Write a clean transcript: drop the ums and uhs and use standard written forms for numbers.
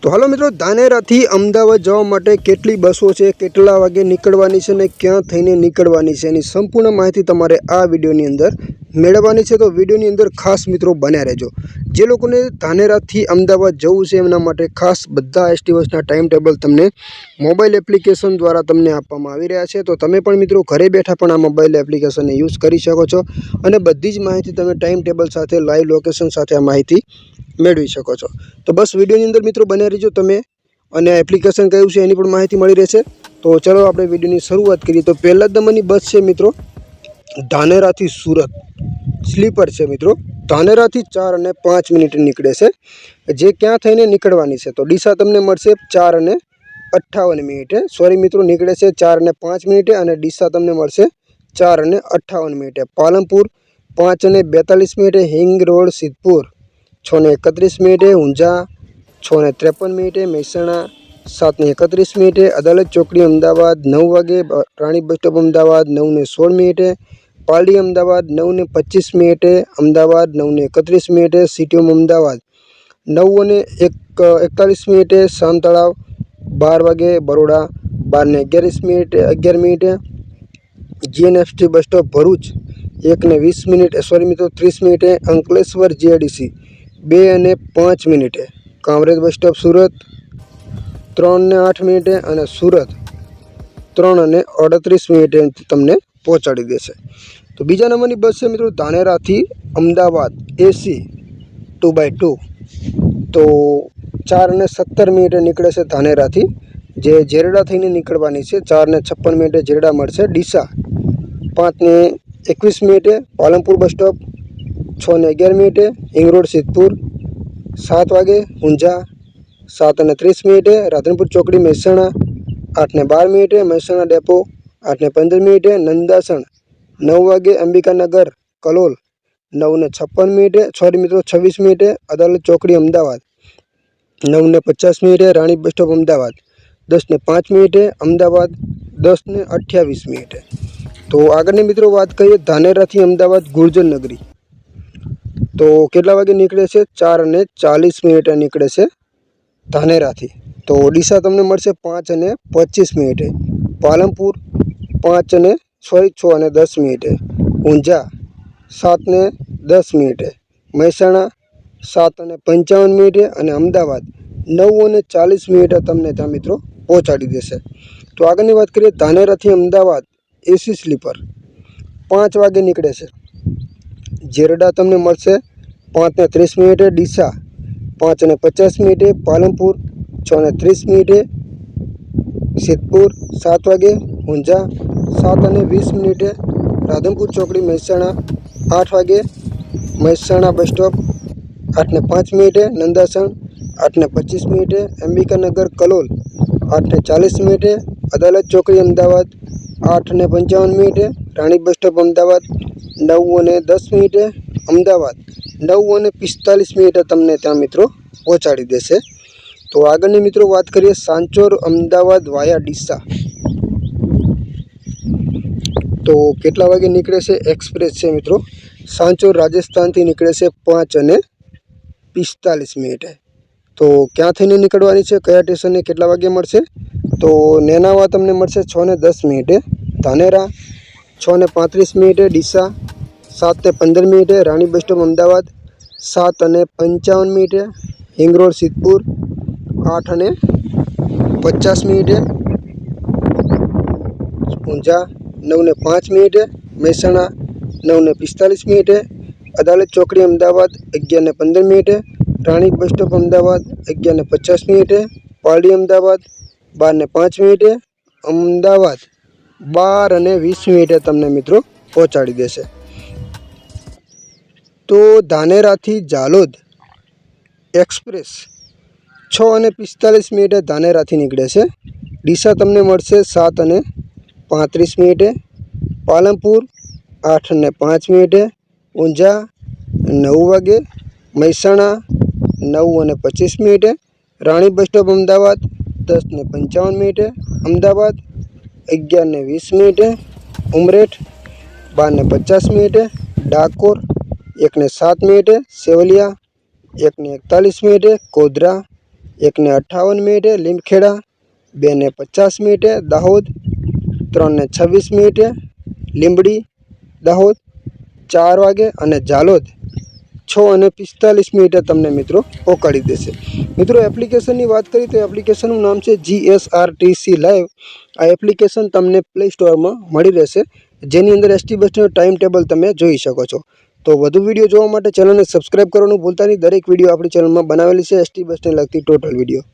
तो हलो मित्रों, धानेराथी अमदावाद जवा माटे केटली बसों है, केटला वागे निकळवानी छे ने क्यां थईने निकळवानी छे एनी संपूर्ण माहिती तमारे आ विडियोनी अंदर मेळववानी छे। तो विडियोनी अंदर खास मित्रों बन्या रहेजो। जे लोकोने धानेराथी अमदावाद जवुं छे एमना माटे खास बधा एसटी बसना टाइम टेबल तमने मोबाइल एप्लिकेशन द्वारा तमने आपवामां आवी रह्या छे। तो तमे पण मित्रों घरे बैठा पण आ मोबाइल एप्लिकेशनने यूज करी शको छो अने बधी ज माहिती तमे टाइम टेबल साथे लाइव लोकेशन साथे आ माहिती मेळवी शको छो। तो बस विडियोनी अंदर मित्रों बन्या रहीजो तमे अने एप्लिकेशन कयुं छे एनी पण माहिती मळी रहेशे। तो चलो आपणे विडियोनी शरूआत करीए। तो पहला नंबरनी बस छे मित्रों धानेराथी सूरत स्लीपर छे मित्रों। धानेराथी 4 અને 5 मिनिटे निकळे छे। जे क्यां थईने निकळवानी छे तो डीसा तमने मळशे 4 અને 58 मिनिटे। सॉरी मित्रों निकळे छे 4 અને 5 मिनिटे अने डीसा तमने मळशे 4 અને 58 मिनिटे। पालनपुर 5 અને 42 मिनिटे। हिंग रोड सिद्धपुर 6 અને 31 मिनिटे। ऊंझा 6 અને 53 मिनिटे। મહેસાણા 7 અને 31 मिनिटे। अदालत चौकड़ी अमदावाद 9 वागे। राणी बस स्टॉप अमदावाद 9 અને 16 मिनिटे। पालड़ी अमदावाद 9 અને 25 मिनिटे। अमदावाद 9 અને 31 मिनिटे। सीटीओम अमदावाद 9 અને 41 मिनिटे। सामतळाव 12 वागे। बरोड़ा 12 અને 11 मिनिटे। जीएनएफटी बस स्टॉप भरूच 1 અને 20 मिनिटे। सॉरी मित्रों 30 मिनिटे। अंकलेश्वर जीआईडीसी 2 અને 5 मिनिटे। कामरेज बस स्टॉप सूरत 3 અને 8 मिनिटे અને सूरत 3 અને 38 मिनिटे तमने पहोंचाड़ी देशे। तो बीजा नंबरनी बस है मित्रों धानेराथी अमदावाद एसी 2x2। तो 4 અને 17 मिनिटे निकळे छे धानेराथी। जे जेरड़ा थईने निकळवानी छे 4 અને 56 मिनिटे जेरड़ा मळशे। डीसा 5 અને 21 मिनिटे। पालनपुर बस स्टॉप 6 અને 11 मिनिटे। हिंग रोड सिद्धपुर 7 वागे। ऊंझा 7 અને 30 मिनिटे। राधनपुर चौकड़ी મહેસાણા 8 અને 12 मिनिटे। મહેસાણા डेपो 8 અને 15 मिनिटे। नंदासण 9 वागे। अंबिकानगर कलोल 9 અને 56 मिनिटे। सॉरी मित्रों 26 मिनिटे। अदालत चौकड़ी अमदावाद 9 અને 50 मिनिटे। राणी बस स्टॉप अमदावाद 10 અને 5 मिनिटे। अमदावाद 10 અને 28 मिनिटे। तो आगळनी मित्रों बात करिए धानेराथी अमदावाद गुर्जर नगरी। तो केटला वागे निकळे छे 4 અને 40 मिनिटे निकळे छे धानेराथी। तो डीसा तमने मळशे 5 અને 25 मिनिटे। पालनपुर 5 અને 6 અને 10 मिनिटे। ऊंझा 7 અને 10 मिनिटे। મહેસાણા 7 અને 55 मिनिटे અને अमदावाद 9 અને 40 मिनिटे तमने त्यां मित्रों पहोंचाड़ी देशे। तो आगळनी वात करिए धानेराथी अमदावाद एसी स्लीपर 5 वागे निकळे छे। जेरड़ा तमने मळशे 5 અને 30 मिनिटे। डीसा 5 અને 50 मिनिटे। पालनपुर 6 અને 30 मिनिटे। सिद्धपुर 7 वागे। ऊंझा 7 અને 20 मिनिटे। राधनपुर चौकड़ी મહેસાણા 8 वागे। મહેસાણા बस स्टॉप 8 અને 5 मिनिटे। नंदासण 8 અને 25 मिनिटे। अंबिकानगर कलोल 8 અને 40 मिनिटे। अदालत चौकड़ी अमदावाद 8 અને 55 मिनिटे। राणी बस स्टॉप अमदावाद 9 અને 10 मिनिटे। अमदावाद 9 અને 45 मिनिटे तमने त्यां मित्रों पहोंचाड़ी देशे। तो आगळनी मित्रों बात करिए सांचोर अमदावाद वाया डीसा। तो केटला वागे निकळे छे एक्सप्रेस छे मित्रों। सांचोर राजस्थान थी निकळे छे 5 અને 45 मिनिटे। तो क्यां थईने निकळवानी छे कया स्टेशने केटला वागे मळशे तो नेनावा तमने मळशे 6 અને 10 मिनिटे। धानेरा 6 અને 35 मिनिटे। डीसा 7 અને 15 मिनिटे। राणी बस स्टॉप अमदावाद 7 અને 55 मिनिटे। हिंग रोड सिद्धपुर 8 અને 50 मिनिटे। ऊंझा 9 અને 5 मिनिटे। મહેસાણા 9 અને 45 मिनिटे। अदालत चौकड़ी अमदावाद 11 અને 15 मिनिटे। राणी बस स्टॉप अमदावाद 11 અને 50 मिनिटे। पालड़ी अमदावाद 12 અને 5 मिनिटे। अमदावाद 12 અને 20 मिनिटे तमने मित्रों पहोंचाड़ी देशे। तो धानेराथी जालोद एक्सप्रेस 6 અને 45 मिनिटे धानेराथी निकळे छे। डीसा तमने मळशे 7 અને 35 मिनिटे। पालनपुर 8 અને 5 मिनिटे। ऊंझा 9 वागे। મહેસાણા 9 અને 25 मिनिटे। राणी बस स्टॉप अमदावाद 10 અને 55 मिनिटे। अमदावाद 11 અને 20 मिनिटे। उमरेठ 12 અને 50 मिनिटे। डाकोर 1 અને 7 मिनिटे। सेवलिया 1 અને 41 मिनिटे। कोदरा 1 ને 58 મિનિટે લીમખેડા, 2 ને 50 મિનિટે દાહોદ, 3 ને 26 મિનિટે લીંબડી દાહોદ, 4 વાગે અને ઝાલોદ 6 અને 45 મિનિટે તમને મિત્રો પહોંચાડી દેશે। મિત્રો એપ્લિકેશનની વાત કરીએ તો એપ્લિકેશનનું નામ છે GSRTC લાઈવ। આ એપ્લિકેશન તમને પ્લે સ્ટોરમાં મળી રહેશે, જેની અંદર એસટી બસનો ટાઈમ ટેબલ તમે જોઈ શકો છો। તો વધુ વિડીયો જોવા માટે ચેનલને સબસ્ક્રાઈબ કરવાનું ભૂલતા નહીં। દરેક વિડીયો આપણી ચેનલમાં બનાવેલી છે એસટી બસને લગતી ટોટલ વિડીયો।